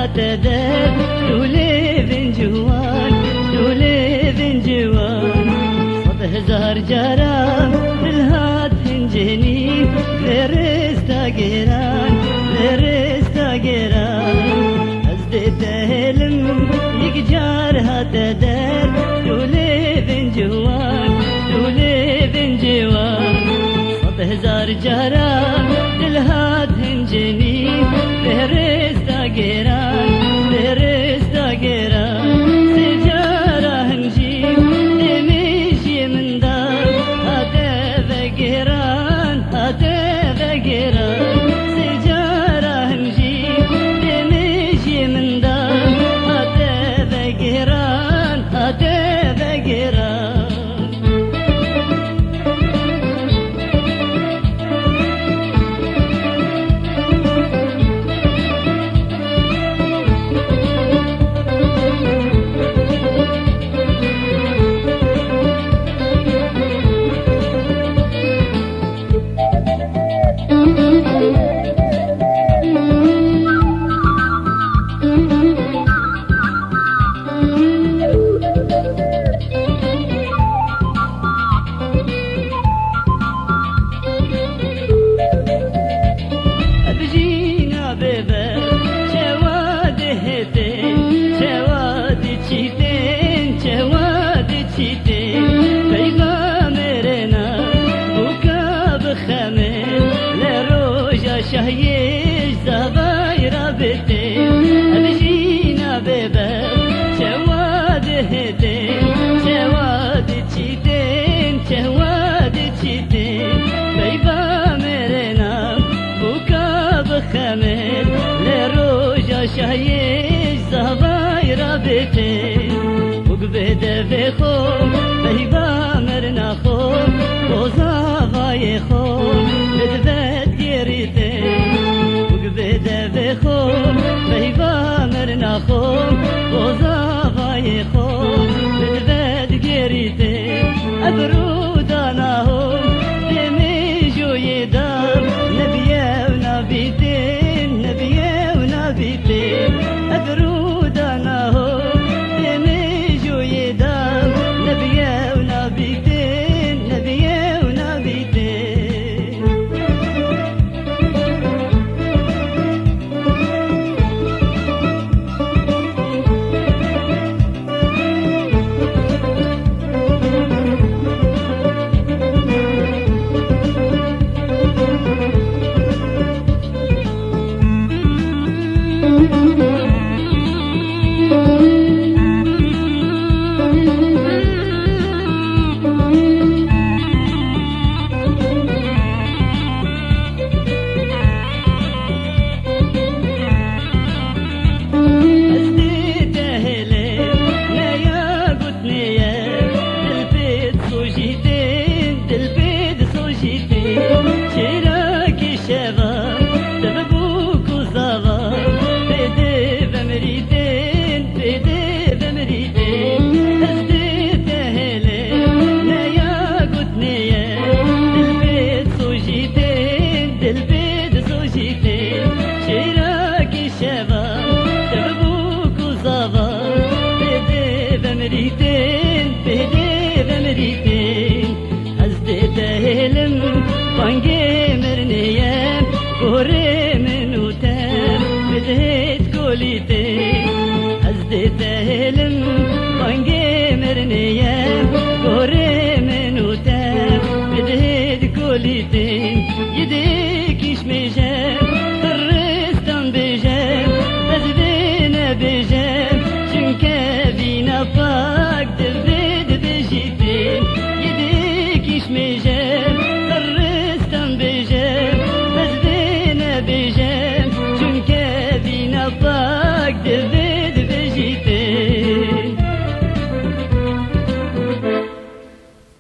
هتدر دولي بن جوان دولي بن جوان صد هزار جرام بالهات هنجني غيرستا جيران غيرستا جيران أزدت هلم يقجار هتدر دولي بن جوان دولي بن جوان صد هزار جرام بالهات هنجني غيرستا جيران غيرستا جيران سجارة هنجي نمشي من دار هتبقى جيران هتبقى جيران سجارة هنجي نمشي من دار هتبقى جيران هتبقى جيران شهيش زباير بيتي أبجينا بيبا شواد هدين شواد تشيتين شواد تشيتين بيبا مرنا بوكا بخمل لروجا شهيش زباير بيتي وقبيد بخوم بيبا مرنا خوم وزاغاي خوم بدبت جريتي وقبيد بخوم بيبا مرنا خوم وزاغاي خوم بدبت جريتي أبروداناهم دميجو يدام نبيه ونبيتين نبيه ونبيتين أبروداناهم دميجو يدام نبيه ونبيتين نبيه ونبيتين بانجي مرنيام قوري منو تام بدهت قوليتي هزدت هلم بانجي مرنيام قوري